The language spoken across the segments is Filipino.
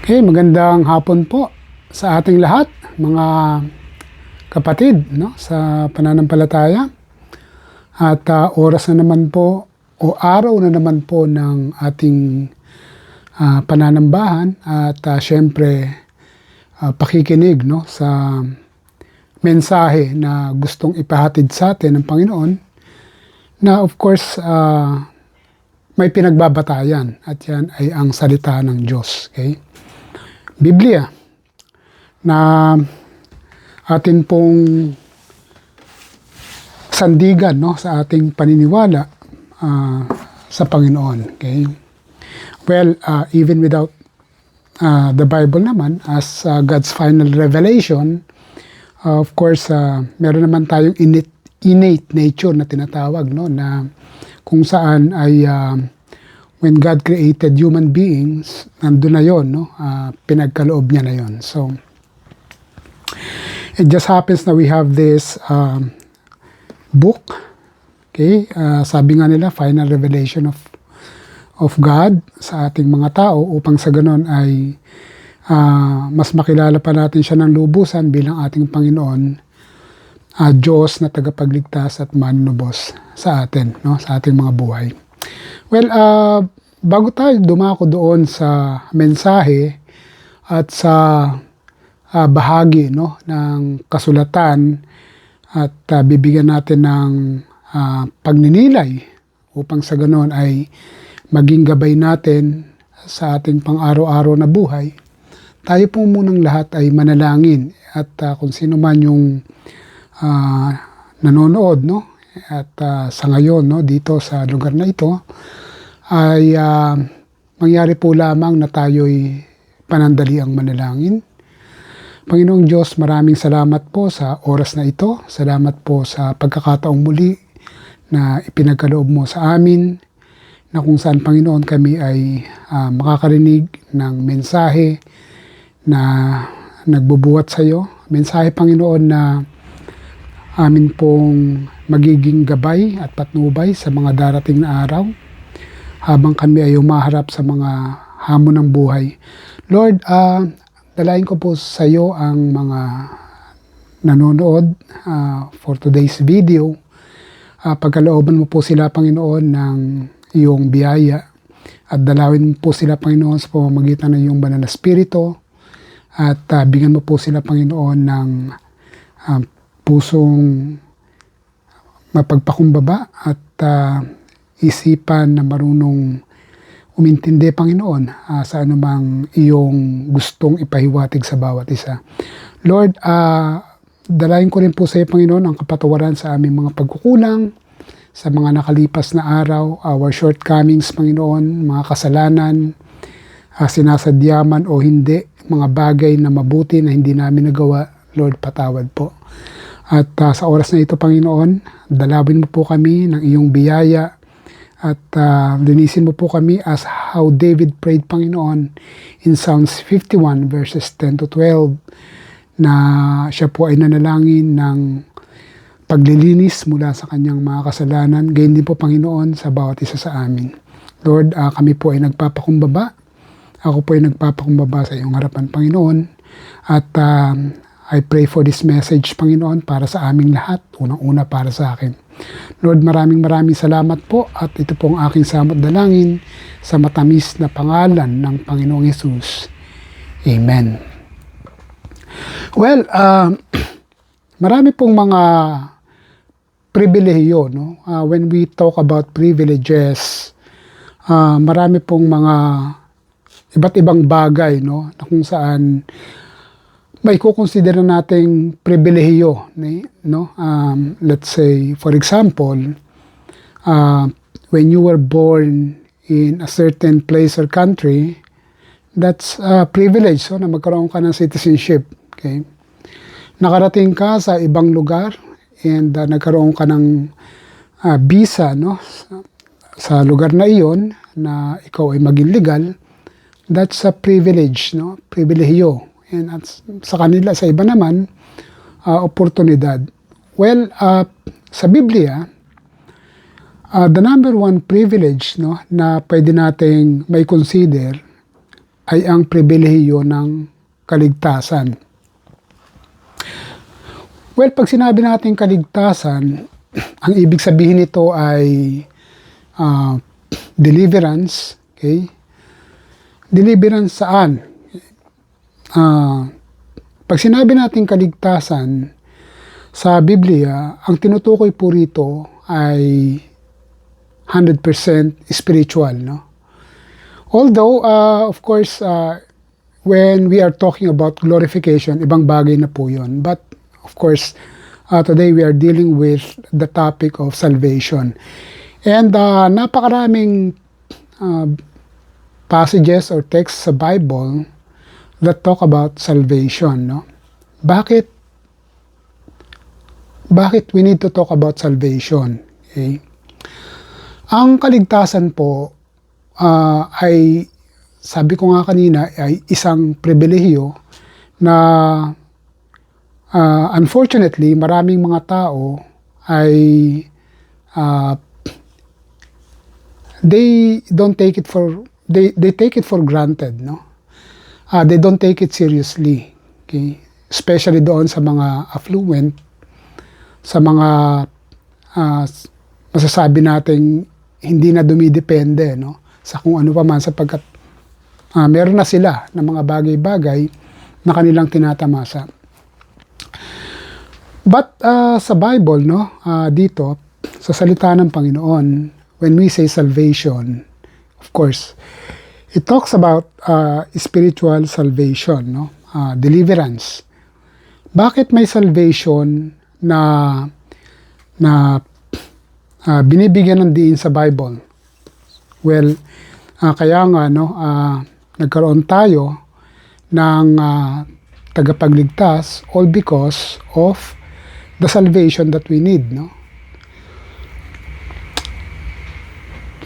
Okay, magandang hapon po sa ating lahat, mga kapatid, no, sa pananampalataya. At oras na naman po o araw na naman po ng ating pananambahan at syempre pakikinig, no, sa mensahe na gustong ipahatid sa atin ng Panginoon na of course may pinagbabatayan at yan ay ang salita ng Diyos. Okay? Biblia na atin pong sandigan, no, sa ating paniniwala sa Panginoon. Okay? Well, even without the Bible naman as God's final revelation, of course, meron naman tayong innate nature na tinatawag, no, na kung saan ay when God created human beings, nandun na yun, no? Pinagkaloob niya na yun. So, it just happens na we have this book, okay? Sabi nga nila, final revelation of God sa ating mga tao upang sa ganon ay mas makilala pa natin siya ng lubusan bilang ating Panginoon, Diyos na tagapagligtas at manunubos sa atin, no? Sa ating mga buhay. Well, bago tayo dumako doon sa mensahe at sa bahagi, no, ng kasulatan at bibigyan natin ng pagninilay upang sa ganoon ay maging gabay natin sa ating pang-araw-araw na buhay, tayo po munang lahat ay manalangin at kung sino man yung nanonood, no, at sa ngayon, no, dito sa lugar na ito ay mangyari po lamang na tayo'y panandaliang manalangin. Panginoong Diyos, maraming salamat po sa oras na ito. Salamat po sa pagkakataong muli na ipinagkaloob mo sa amin na kung saan, Panginoon, kami ay makakarinig ng mensahe na nagbubuhat sa iyo. Mensahe, Panginoon, na amin pong magiging gabay at patnubay sa mga darating na araw habang kami ay umaharap sa mga hamon ng buhay. Lord, dalayan ko po sa iyo ang mga nanonood for today's video. Pagkalooban mo po sila, Panginoon, ng iyong biyaya at dalawin mo po sila, Panginoon, sa pamamagitan ng iyong banal na spirito at bigyan mo po sila, Panginoon, ng pusong mapagpakumbaba at isipan na marunong umintindi, Panginoon, sa anumang iyong gustong ipahiwatig sa bawat isa. Lord, dalayan ko rin po sa iyo, Panginoon, ang kapatawaran sa aming mga pagkukulang, sa mga nakalipas na araw, our shortcomings, Panginoon, mga kasalanan, sinasadya man o hindi, mga bagay na mabuti na hindi namin nagawa. Lord, patawad po. At sa oras na ito, Panginoon, dalawin mo po kami ng iyong biyaya at linisin mo po kami as how David prayed, Panginoon, in Psalms 51 verses 10 to 12, na siya po ay nanalangin ng paglilinis mula sa kanyang mga kasalanan. Gayon din po, Panginoon, sa bawat isa sa amin. Lord, kami po ay nagpapakumbaba. Ako po ay nagpapakumbaba sa iyong harapan, Panginoon. At I pray for this message, Panginoon, para sa aming lahat. Unang-una para sa akin. Lord, maraming salamat po at ito pong aking samot dalangin sa matamis na pangalan ng Panginoong Hesus. Amen. Well, marami pong mga pribilehiyo, no? When we talk about privileges, marami pong mga iba't ibang bagay, no, na kung saan may kukonsidera nating pribilehiyo, no? Let's say, for example, when you were born in a certain place or country, that's a privilege, so, na magkaroon ka ng citizenship. Okay? Nakarating ka sa ibang lugar and nagkaroon ka ng visa, no, sa lugar na iyon na ikaw ay maging legal, that's a privilege, no? Pribilehiyo. And at sa kanila, sa iba naman, oportunidad. Well, sa Biblia, the number one privilege, no, na pwede nating may consider ay ang pribilehiyo ng kaligtasan. Well, pag sinabi natin kaligtasan, ang ibig sabihin nito ay deliverance. Okay? Deliverance saan? Pag sinabi natin kaligtasan sa Biblia, ang tinutukoy po rito ay 100% spiritual, no? Although, of course, when we are talking about glorification, ibang bagay na po yun. But, of course, today we are dealing with the topic of salvation. And napakaraming passages or texts sa Bible that talk about salvation, no? Bakit we need to talk about salvation? Okay? Ang kaligtasan po ay, sabi ko nga kanina, ay isang pribilehiyo na unfortunately, maraming mga tao ay they take it for granted, no? They don't take it seriously. Okay? Especially doon sa mga affluent, sa mga masasabi nating hindi na dumidepende, no? Sa kung ano pa man, sapagkat meron na sila ng mga bagay-bagay na kanilang tinatamasa. But sa Bible, no, dito, sa salita ng Panginoon, when we say salvation, of course, it talks about spiritual salvation, no? Deliverance. Bakit may salvation na binibigyan ng diin sa Bible? Well, kaya nga, no, nagkaroon tayo ng tagapagligtas, all because of the salvation that we need, no?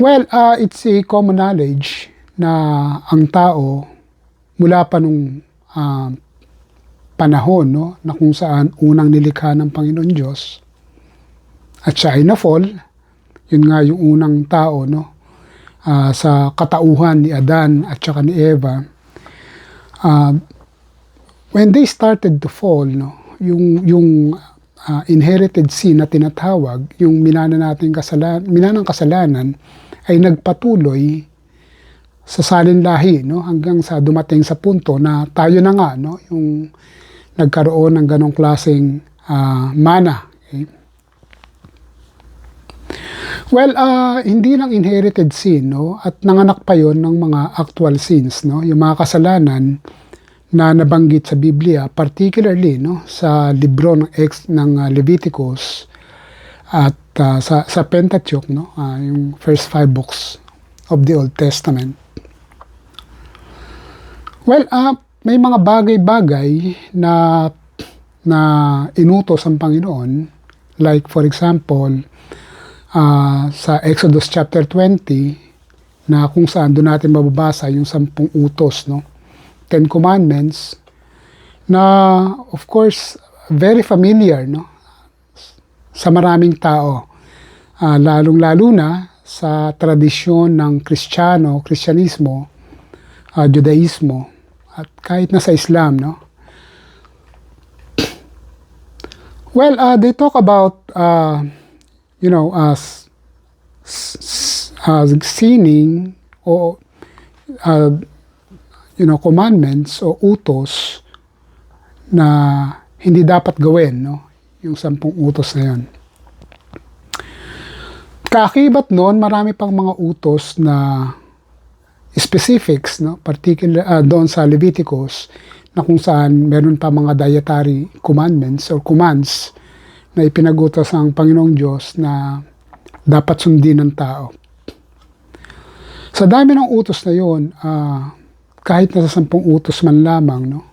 Well, it's a common knowledge na ang tao mula pa nung panahon, no, na kung saan unang nilikha ng Panginoon Diyos at siya ay na-fall, yun nga yung unang tao, no, sa katauhan ni Adan at saka ni Eva. When they started to fall, no, yung inherited sin na tinatawag, yung minanang kasalanan ay nagpatuloy sa salinlahi, no, hanggang sa dumating sa punto na tayo na nga, no, yung nagkaroon ng ganong klaseng mana. Okay? Well, hindi lang inherited sin, no, at nanganak pa yon ng mga actual sins, no, yung mga kasalanan na nabanggit sa Biblia, particularly, no, sa libro ng Leviticus at sa Pentateuch, no, yung first 5 books of the Old Testament. Well, may mga bagay-bagay na inutos ang Panginoon, like for example, sa Exodus chapter 20, na kung saan doon natin mababasa yung 10 utos, no, 10 commandments, na of course very familiar, no, sa maraming tao, lalong-lalo na sa tradisyon ng Kristyanismo, Judaismo, at kahit na sa Islam, no. Well, they talk about sinning o commandments o utos na hindi dapat gawin, no, yung 10 utos na yun. Kaakibat noon, marami pang mga utos na specifics, no, particular doon sa Leviticus, na kung saan meron pa mga dietary commandments or commands na ipinagutos ang Panginoong Diyos na dapat sundin ng tao. Sa dami ng utos na yun, kahit na sa 10 utos man lamang, no,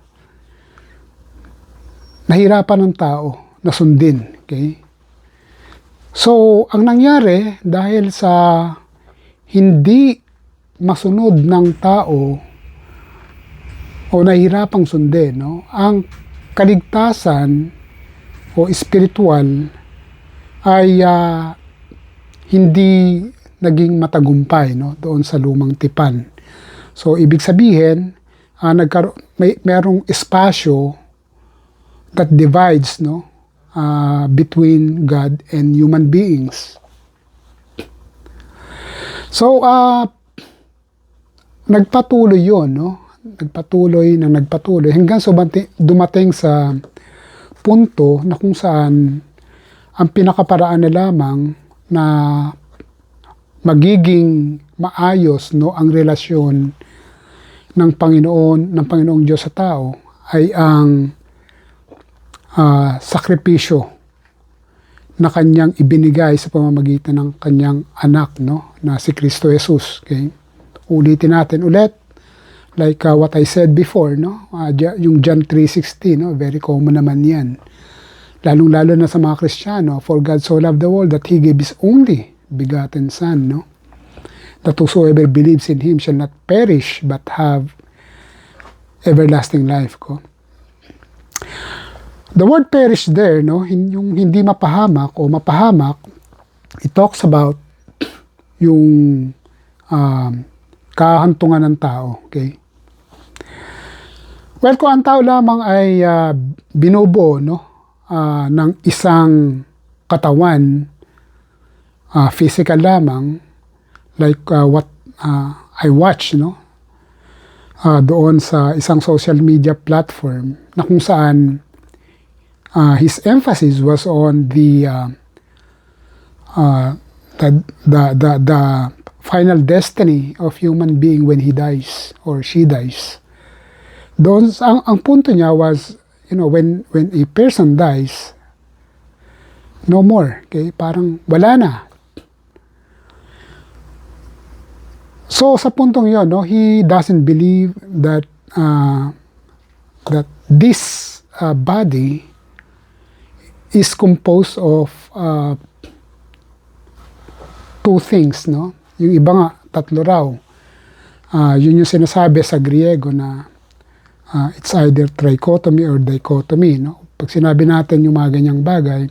nahirapan ng tao na sundin. Okay? So, ang nangyari, dahil sa hindi masunod ng tao o nahihirapang sundin, no, ang kaligtasan o spiritual ay hindi naging matagumpay, no, doon sa lumang tipan. So, ibig sabihin, merong espasyo that divides, no, between God and human beings. So, nagpatuloy yun, no? Nagpatuloy hanggang dumating sa punto na kung saan ang pinakaparaan na lamang na magiging maayos, no, ang relasyon ng Panginoong Diyos sa tao ay ang sakripisyo na kanyang ibinigay sa pamamagitan ng kanyang anak, no, na si Kristo Jesus. Okay? Ulitin natin ulit, like what I said before, no, yung John 3:16, no, very common naman yan. Lalong-lalo na sa mga Kristiyano, for God so loved the world that He gave His only begotten Son, no, that whosoever believes in Him shall not perish but have everlasting life. Ko. The word perish there, no, yung hindi mapahamak o mapahamak, it talks about yung kahantungan ng tao. Okay? Well, kung ang tao lamang ay binubuo, no, ng isang katawan, physical lamang, like what I watch, no, doon sa isang social media platform na kung saan his emphasis was on the final destiny of human being when he dies or she dies. Doon ang punto niya was, you know, when a person dies, no more. Okay? Parang wala na. So sa puntong yon, no, he doesn't believe that this body is composed of two things, no? Yung iba nga, tatlo raw. Yun yung sinasabi sa Griego na it's either trichotomy or dichotomy, no? Pag sinabi natin yung mga ganyang bagay,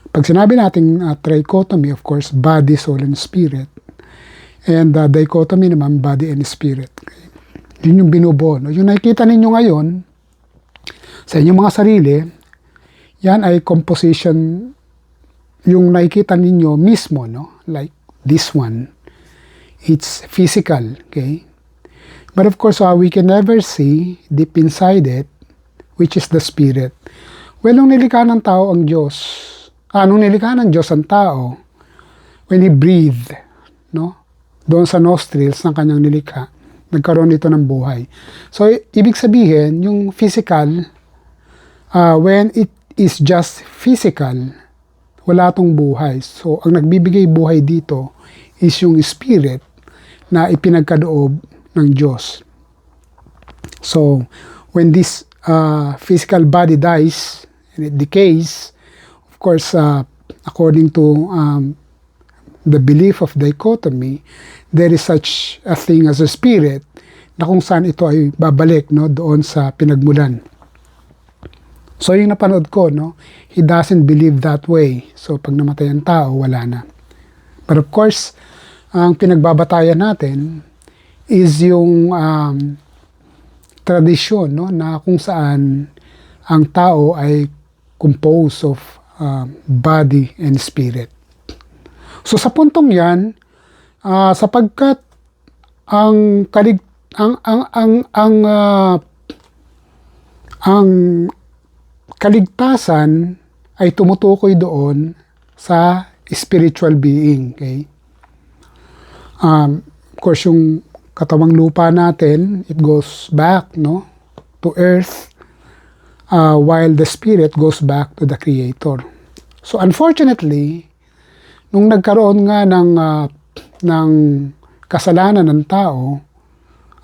pag sinabi natin trichotomy, of course, body, soul, and spirit. And dichotomy naman, body and spirit. Okay? Yun yung binubuo, no? Yung nakikita ninyo ngayon sa inyong mga sarili, yan ay composition, yung nakikita ninyo mismo, no? Like this one. It's physical, okay? But of course, we can never see deep inside it, which is the spirit. Well, nung nilikha ng tao ang Diyos, nung nilikha ng Diyos ang tao, when He breathed, no? Doon sa nostrils ng kanyang nilikha, nagkaroon ito ng buhay. So, ibig sabihin, yung physical, when it is just physical, wala tong buhay. So, ang nagbibigay buhay dito is yung spirit na ipinagkaloob ng Diyos. So, when this physical body dies and it decays, of course, according to the belief of dichotomy, there is such a thing as a spirit na kung saan ito ay babalik, no, doon sa pinagmulan. So, yung napanood ko, no, he doesn't believe that way. So, pag namatay ang tao, wala na. But of course, ang pinagbabatayan natin is yung tradisyon, no, na kung saan ang tao ay composed of body and spirit. So, sa puntong yan, sapagkat ang kaligtasan ay tumutukoy doon sa spiritual being. Okay? Of course, yung katawang lupa natin, it goes back, no, to earth, while the spirit goes back to the Creator. So unfortunately, nung nagkaroon nga ng kasalanan ng tao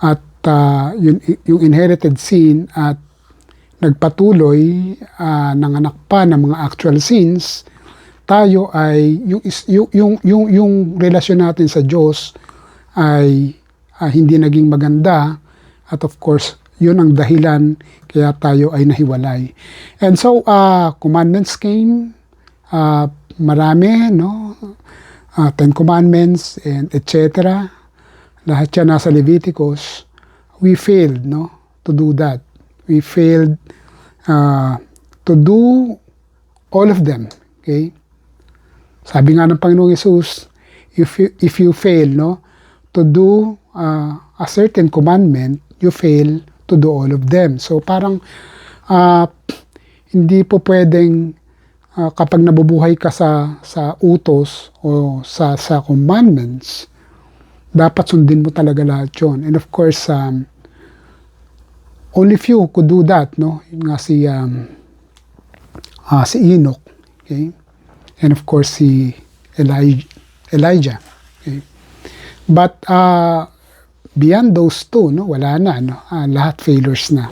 at yung inherited sin at nagpatuloy nanganak pa ng mga actual sins, tayo ay yung relasyon natin sa Diyos ay hindi naging maganda, at of course yun ang dahilan kaya tayo ay nahiwalay. And so commandments came, marami, no, 10 commandments and etc. Lahat yan nasa Leviticus. We failed, no, to do that. We failed to do all of them. Okay? Sabi nga ng Panginoong Yesus, if you fail, no, to do a certain commandment, you fail to do all of them. So parang hindi po pwedeng kapag nabubuhay ka sa utos o sa commandments, dapat sundin mo talaga lahat yun. And of course, only few could do that, no? Yun nga si Enoch, okay? And of course si Elijah, okay? But beyond those two, no, wala na, no? Lahat failures na.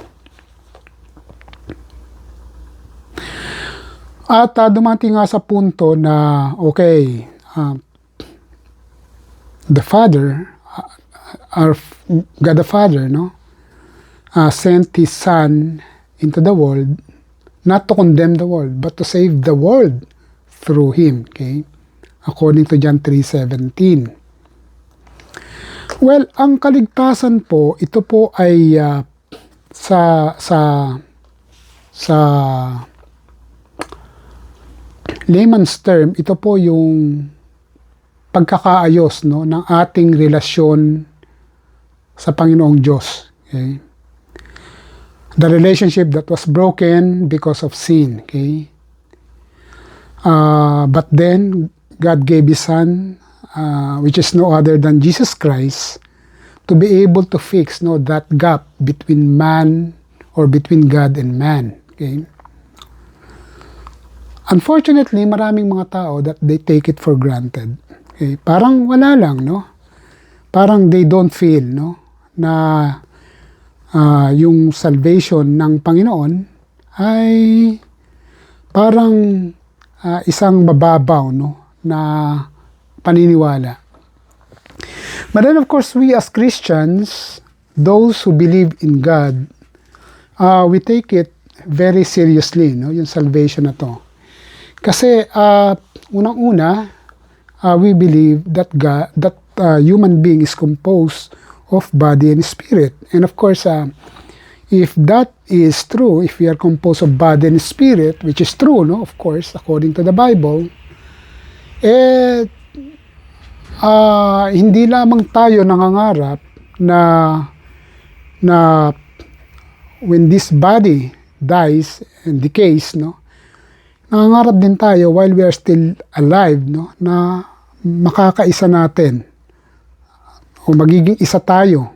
At dumating nga sa punto na okay, the Father, our God the Father, no, sent His Son into the world, not to condemn the world, but to save the world through Him. Okay? According to John 3:17. Well, ang kaligtasan po, ito po ay sa layman's term, ito po yung pagkakaayos, no, ng ating relasyon sa Panginoong Diyos. Okay? The relationship that was broken because of sin. Okay? But then, God gave His Son, which is no other than Jesus Christ, to be able to fix, no, that gap between man or between God and man. Okay? Unfortunately, maraming mga tao that they take it for granted. Okay? Parang wala lang, no? Parang they don't feel, no, na yung salvation ng Panginoon ay parang isang mababaw, no, na paniniwala. But then of course, we as Christians, those who believe in God, we take it very seriously, no, yung salvation na to. Kasi unang-una, we believe that human being is composed of body and spirit. And of course, if that is true, if we are composed of body and spirit, which is true, no, of course, according to the Bible, hindi lamang tayo nangangarap na when this body dies and decays, no, nangangarap din tayo while we are still alive, no, na makakaisa natin o magiging isa tayo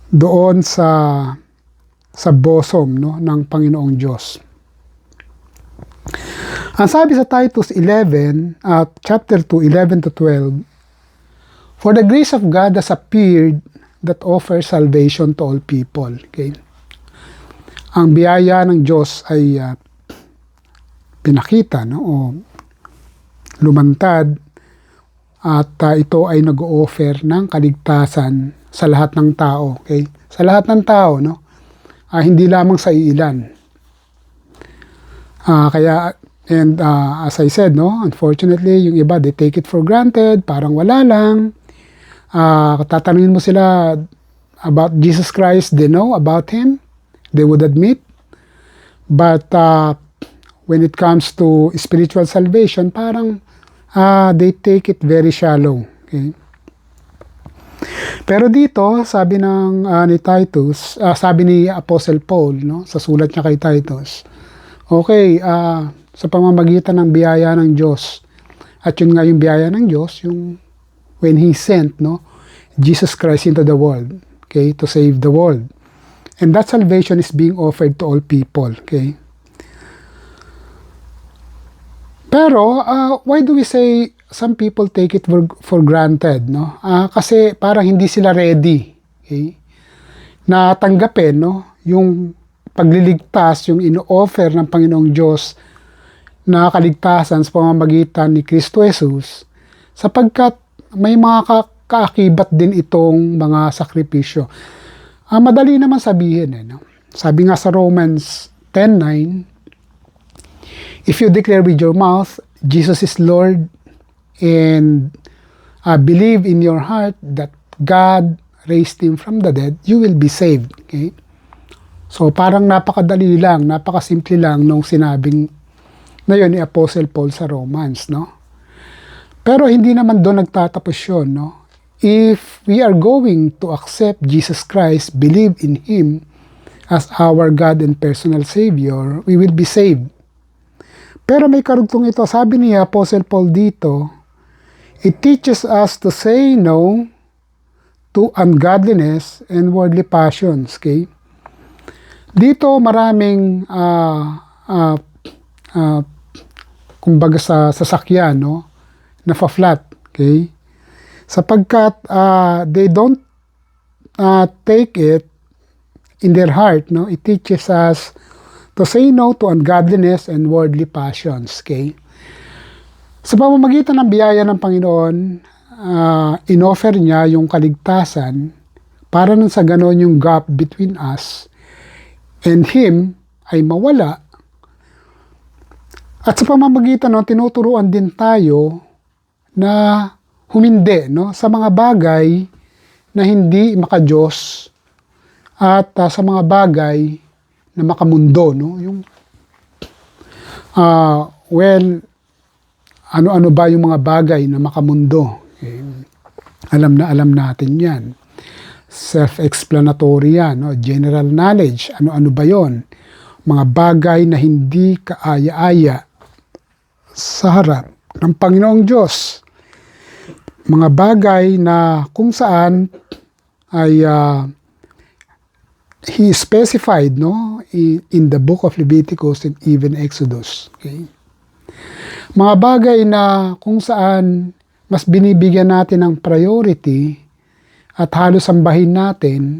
doon sa bosom, no, ng Panginoong Diyos. Ang sabi sa Titus 11 at chapter 2, 11 to 12, "For the grace of God has appeared that offers salvation to all people." Okay? Ang biyaya ng Diyos ay pinakita, no, o lumantad, at ito ay nag-o-offer ng kaligtasan sa lahat ng tao. Okay? Sa lahat ng tao, no? Hindi lamang sa iilan. As I said, no, unfortunately, yung iba, they take it for granted, parang wala lang. Tatanungin mo sila about Jesus Christ, they know about Him, they would admit. But when it comes to spiritual salvation, parang they take it very shallow. Okay? Pero dito, sabi ni Titus, sabi ni Apostle Paul, no, sa sulat niya kay Titus, okay, sa pamamagitan ng biyaya ng Diyos, at yun nga yung biyaya ng Diyos, yung when He sent, no, Jesus Christ into the world, okay, to save the world. And that salvation is being offered to all people, okay? Pero, why do we say some people take it for granted, no? Kasi parang hindi sila ready, okay, na tanggapin, no, yung pagliligtas, yung ino-offer ng Panginoong Diyos na kaligtasan sa pamamagitan ni Kristo Jesus, sapagkat may mga kaakibat din itong mga sakripisyo. Madali naman sabihin, no? Sabi nga sa Romans 10:9, "If you declare with your mouth, Jesus is Lord, and believe in your heart that God raised him from the dead, you will be saved. Okay? So parang napakadali lang, napakasimple lang nung sinabing na yun ni Apostle Paul sa Romans, no? Pero hindi naman doon nagtatapos yun, no? If we are going to accept Jesus Christ, believe in Him as our God and personal Savior, we will be saved. Pero may karugtong ito, sabi ni Apostle Paul dito, it teaches us to say no to ungodliness and worldly passions, okay? Dito maraming kumbaga sa sasakyan, no, na fa-flat, okay? Sapagkat they don't take it in their heart, no? It teaches us to say no to ungodliness and worldly passions, okay? Sa pamamagitan ng biyaya ng Panginoon, inoffer niya yung kaligtasan para nang sa ganon yung gap between us and Him ay mawala. At sa pamamagitan, no, tinuturuan din tayo na humindi, no, sa mga bagay na hindi maka-Diyos at sa mga bagay na makamundo, no, yung ano-ano ba yung mga bagay na makamundo? Okay. Alam natin yan. Self-explanatory yan, no? General knowledge, ano-ano ba yon? Mga bagay na hindi kaaya-aya sa harap ng Panginoong Diyos. Mga bagay na kung saan ay He specified, no, in the book of Leviticus and even Exodus. Okay? Mga bagay na kung saan mas binibigyan natin ng priority at halos sambahin natin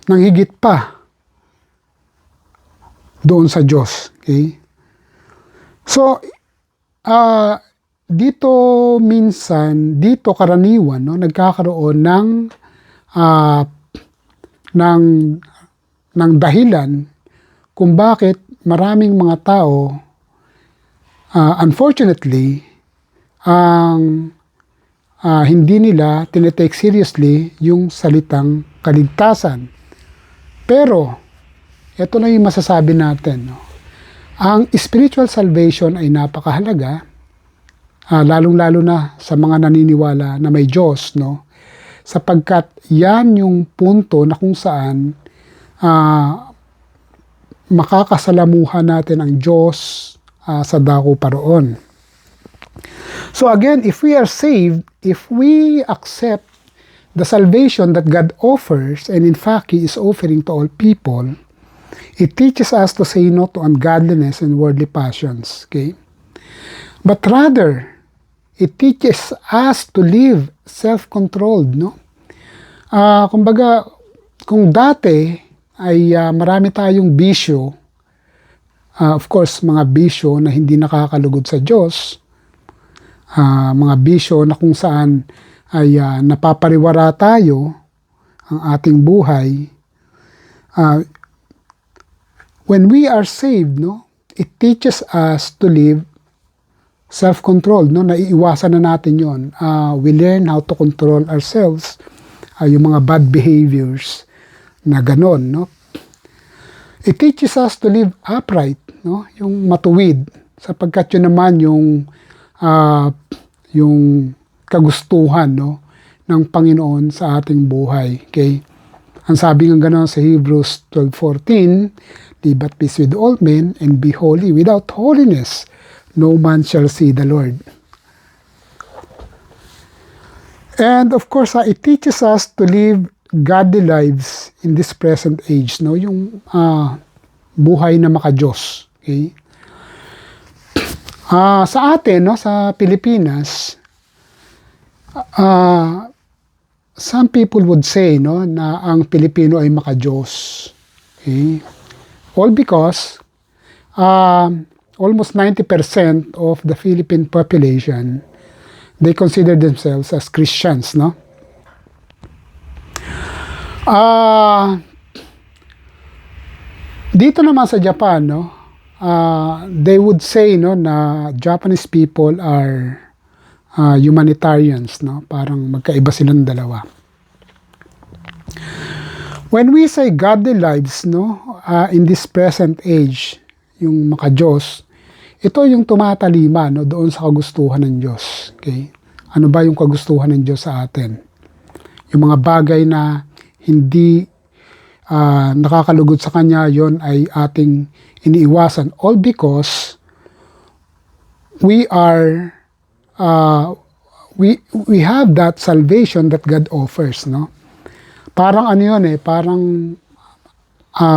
ng higit pa doon sa Diyos. Okay? So, dito karaniwan, no, nagkakaroon ng dahilan kung bakit maraming mga tao, unfortunately, hindi nila tinetake seriously yung salitang kaligtasan. Pero, ito na yung masasabi natin. No? Ang spiritual salvation ay napakahalaga, lalong-lalo na sa mga naniniwala na may Diyos, no? Sapagkat yan yung punto na kung saan makakasalamuhan natin ang Diyos sa dako paroon. So again, if we are saved, if we accept the salvation that God offers, and in fact He is offering to all people, it teaches us to say no to ungodliness and worldly passions. Okay? But rather, it teaches us to live self-controlled, no? Kumbaga, kung dati ay marami tayong bisyo, of course, mga bisyo na hindi nakakalugod sa Diyos, mga bisyo na kung saan ay napapariwara tayo ang ating buhay, when we are saved, no, it teaches us to live self-control, no? Naiiwasan na natin yon. We learn how to control ourselves, yung mga bad behaviors na ganon, no? It teaches us to live upright, no? Yung matuwid, sapagkat yun naman yung kagustuhan, no, ng Panginoon sa ating buhay. Okay? Ang sabi ng ganon sa Hebrews 12:14, live at peace with all men and be holy. Without holiness, no man shall see the Lord. And of course, it teaches us to live godly lives in this present age, no? Yung buhay na maka-Diyos. Okay? Sa atin, no, sa Pilipinas, some people would say, no, na ang Pilipino ay maka-Diyos. Okay? All because almost 90% of the Philippine population, they consider themselves as Christians, no? Dito naman sa Japan, no, they would say, no, na Japanese people are humanitarians, no? Parang magkaiba silang dalawa. When we say godly lives, no, in this present age, yung maka-Diyos, ito yung tumatalima, no, doon sa kagustuhan ng Diyos. Okay? Ano ba yung kagustuhan ng Diyos sa atin? Yung mga bagay na hindi nakakalugod sa Kanya, yon ay ating iniiwasan. All because we are we have that salvation that God offers, no? Parang ano yun parang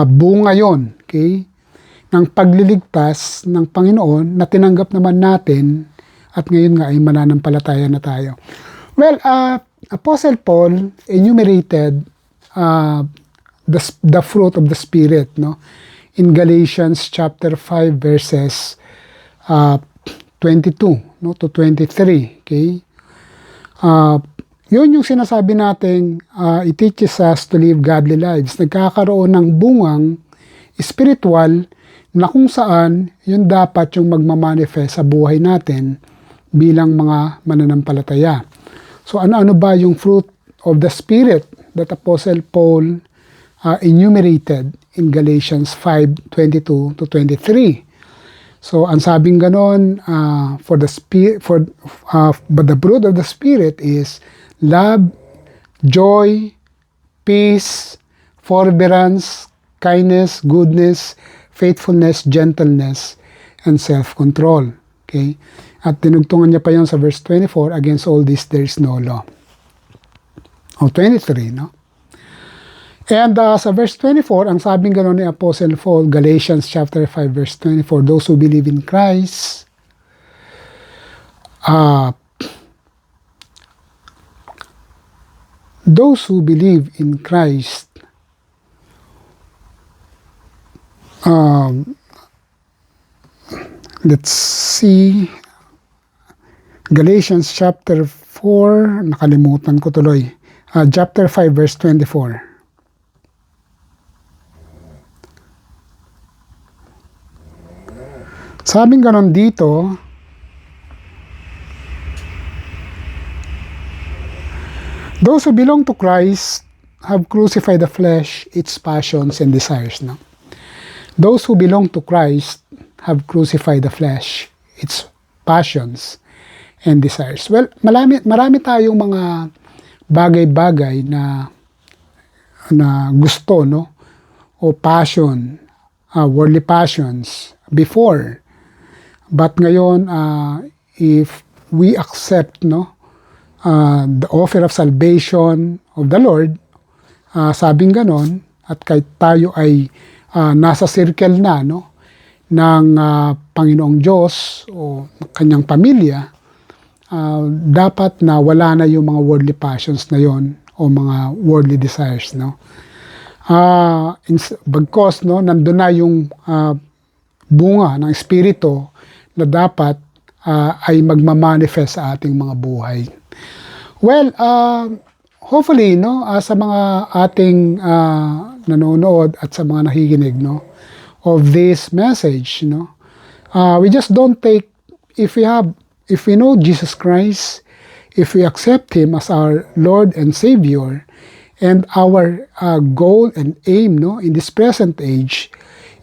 bunga yun, okay? Ng pagliligtas ng Panginoon na tinanggap naman natin at ngayon nga ay mananampalataya na tayo. Well, Apostle Paul enumerated the fruit of the Spirit, no? In Galatians chapter 5 verses 22 no, to 23, okay? Yun yung sinasabi nating it teaches us to live godly lives. Nagkakaroon ng bungang spiritual na kung saan yun dapat yung magmamanifest sa buhay natin bilang mga mananampalataya. So ano-ano ba yung fruit of the Spirit that Apostle Paul enumerated in Galatians 5:22 to 23? So ang sabing ganon, but the fruit of the Spirit is love, joy, peace, forbearance, kindness, goodness, faithfulness, gentleness, and self-control. Okay? At tinugtungan niya pa yun sa verse 24, against all this there is no law. O 23, no? And sa verse 24, ang sabing gano'n ni Apostle Paul, Galatians chapter 5 verse 24, those who believe in Christ, let's see, Galatians chapter 4, nakalimutan ko tuloy, chapter 5 verse 24. Sabing ganon dito, those who belong to Christ have crucified the flesh, its passions and desires. No? Those who belong to Christ have crucified the flesh, its passions and desires. Well, marami tayong mga bagay-bagay na gusto, no? O passion, worldly passions before. But ngayon, if we accept, no, the offer of salvation of the Lord, sabing ganon, at kahit tayo ay nasa circle na, no, ng Panginoong Diyos o kanyang pamilya, dapat na wala na yung mga worldly passions na yon o mga worldly desires, no. Bagkos, no, nandun na yung bunga ng Espiritu na dapat ay magmamanifest sa ating mga buhay. Well, hopefully, no, sa mga ating nanonood at sa mga nakikinig, no, of this message, no, we just don't take, if we know Jesus Christ, if we accept Him as our Lord and Savior, and our goal and aim, no, in this present age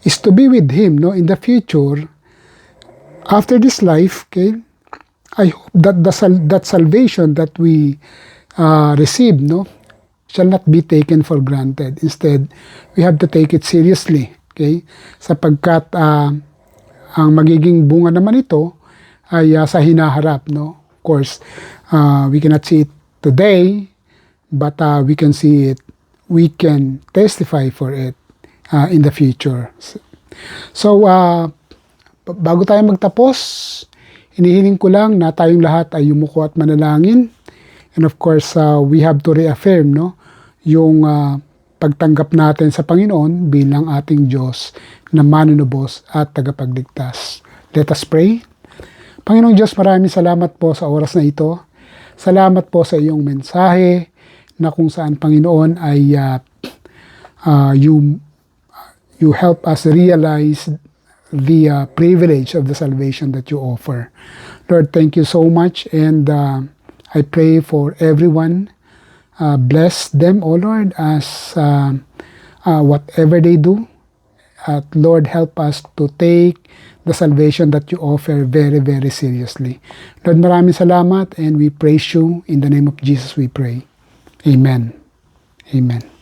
is to be with Him, no, in the future. After this life, okay, I hope that that salvation that we receive, no, shall not be taken for granted. Instead, we have to take it seriously, okay? Sapagkat ang magiging bunga naman ito ay sa hinaharap, no? Of course, we cannot see it today, but we can see it, we can testify for it in the future. So, bago tayo magtapos, hinihiling ko lang na tayong lahat ay yumuko at manalangin. And of course, we have to reaffirm, no, yung pagtanggap natin sa Panginoon bilang ating Diyos na manunubos at tagapagligtas. Let us pray. Panginoong Diyos, maraming salamat po sa oras na ito. Salamat po sa iyong mensahe na kung saan, Panginoon, ay you help us realize the privilege of the salvation that you offer. Lord, thank you so much, and I pray for everyone. Bless them, O Lord, as whatever they do. At Lord, help us to take the salvation that you offer very, very seriously. Lord, maraming salamat, and we praise you. In the name of Jesus we pray. Amen. Amen.